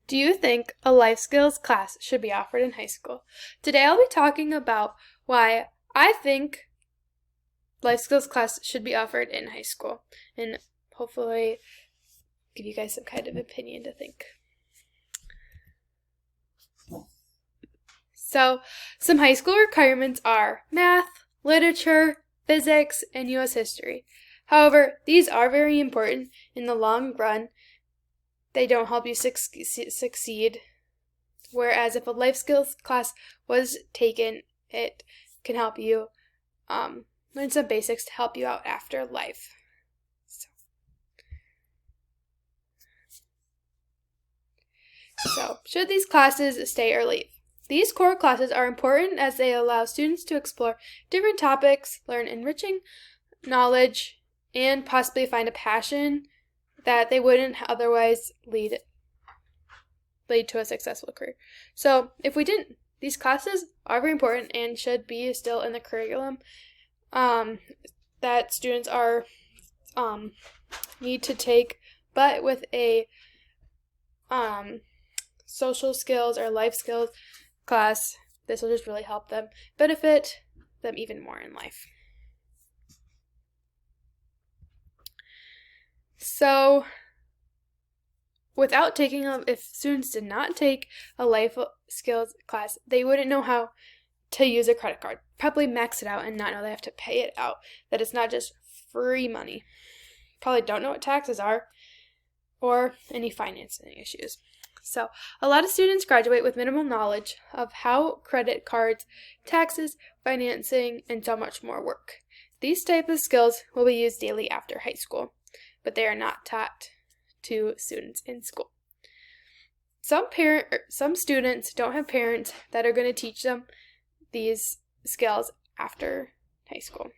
Do you think a life skills class should be offered in high school? Today I'll be talking about why I think life skills class should be offered in high school and hopefully give you guys some kind of opinion to think. So, some high school requirements are math, literature, physics, and U.S. history. However, these are very important in the long run. They don't help you succeed. Whereas if a life skills class was taken, it can help you learn some basics to help you out after life. So, should these classes stay or leave? These core classes are important as they allow students to explore different topics, learn enriching knowledge, and possibly find a passion that they wouldn't otherwise lead to a successful career. So if we didn't, these classes are very important and should be still in the curriculum that students are need to take, but with a social skills or life skills class, this will just really help them benefit them even more in life. So, if students did not take a life skills class, they wouldn't know how to use a credit card, probably max it out and not know they have to pay it out, that it's not just free money. Probably don't know what taxes are or any financing issues. So, a lot of students graduate with minimal knowledge of how credit cards, taxes, financing, and so much more work. These type of skills will be used daily after high school, but they are not taught to students in school. Some students don't have parents that are going to teach them these skills after high school.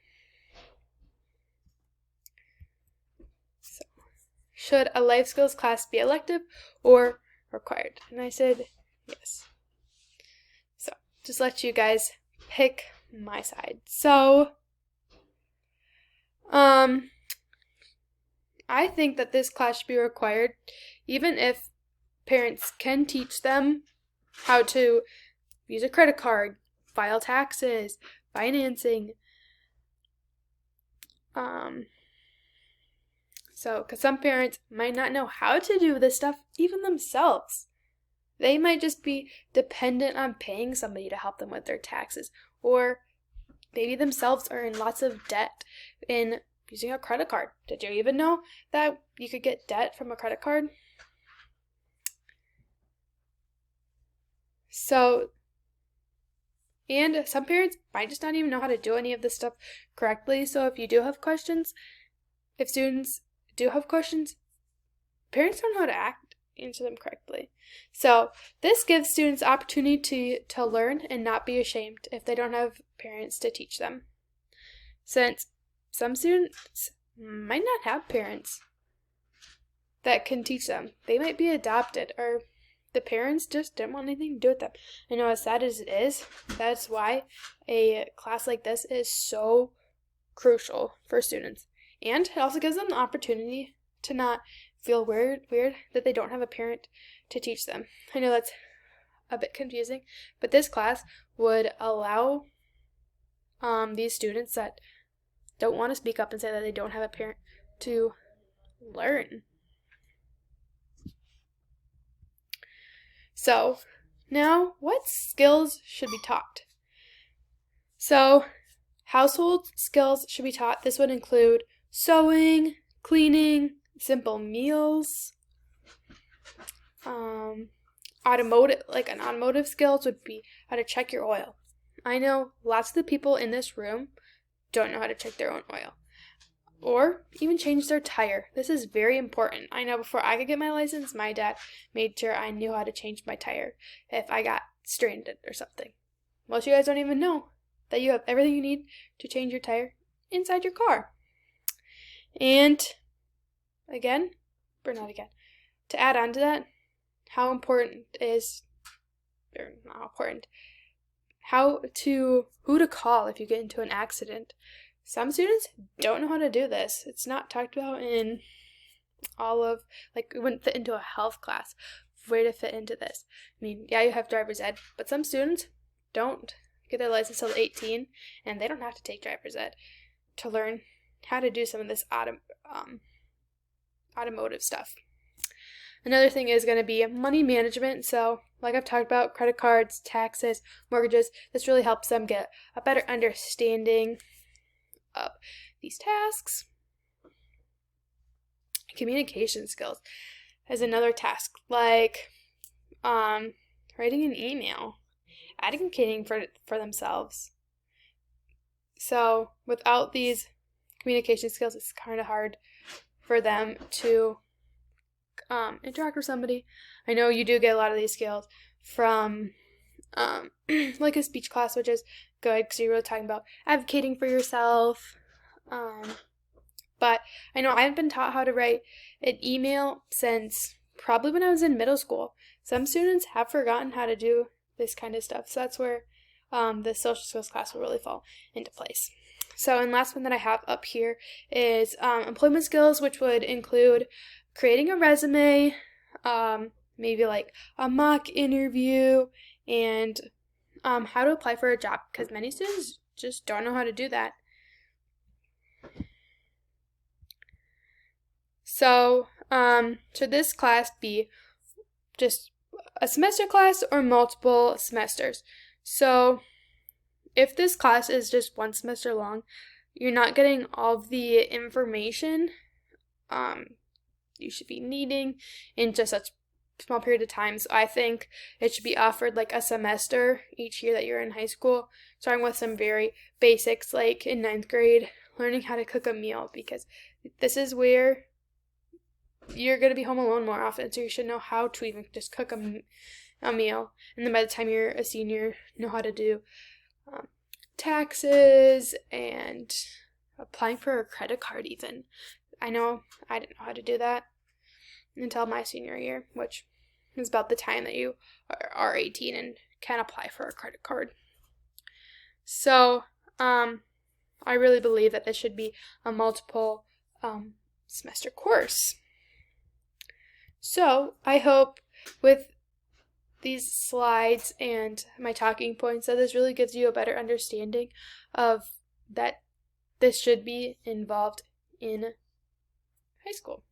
So, should a life skills class be elective or required? And I said yes. So, just let you guys pick my side. So, I think that this class should be required, even if parents can teach them how to use a credit card, file taxes, financing. Because some parents might not know how to do this stuff even themselves. They might just be dependent on paying somebody to help them with their taxes, or maybe themselves are in lots of debt in using a credit card. Did you even know that you could get debt from a credit card? So, and some parents might just not even know how to do any of this stuff correctly. So if you do have questions, if students do have questions, parents don't know how to answer them correctly. So this gives students opportunity to learn and not be ashamed if they don't have parents to teach them. Since some students might not have parents that can teach them. They might be adopted, or the parents just didn't want anything to do with them. I know, as sad as it is, that's why a class like this is so crucial for students. And it also gives them the opportunity to not feel weird that they don't have a parent to teach them. I know that's a bit confusing, but this class would allow these students that don't want to speak up and say that they don't have a parent to learn. So, now, what skills should be taught? So, household skills should be taught. This would include sewing, cleaning, simple meals. Automotive skills would be how to check your oil. I know lots of the people in this room don't know how to check their own oil, or even change their tire. This is very important. I know before I could get my license, my dad made sure I knew how to change my tire if I got stranded or something. Most of you guys don't even know that you have everything you need to change your tire inside your car. And to add on to that, who to call if you get into an accident. Some students don't know how to do this. It's not talked about in all of, it wouldn't fit into a health class way to fit into this. I mean, yeah, you have driver's ed, but some students don't get their license till 18, and they don't have to take driver's ed to learn how to do some of this automotive stuff. Another thing is going to be money management. So, like I've talked about, credit cards, taxes, mortgages, this really helps them get a better understanding of these tasks. Communication skills is another task, like writing an email, advocating for themselves. So without these communication skills, it's kind of hard for them to interact with somebody. I know you do get a lot of these skills from like a speech class, which is good because you're really talking about advocating for yourself. But I know I haven't been taught how to write an email since probably when I was in middle school. Some students have forgotten how to do this kind of stuff. So that's where the social skills class will really fall into place. So, and last one that I have up here is employment skills, which would include creating a resume, maybe like a mock interview, and how to apply for a job, because many students just don't know how to do that. So, should this class be just a semester class or multiple semesters? So, if this class is just one semester long, you're not getting all of the information you should be needing in just such a small period of time. So I think it should be offered like a semester each year that you're in high school, starting with some very basics, like in 9th grade, learning how to cook a meal, because this is where you're going to be home alone more often, so you should know how to even just cook a meal. And then by the time you're a senior, know how to do taxes and applying for a credit card even. I know I didn't know how to do that until my senior year, which is about the time that you are 18 and can apply for a credit card. So, I really believe that this should be a multiple semester course. So, I hope with these slides and my talking points that this really gives you a better understanding of that this should be involved in high school.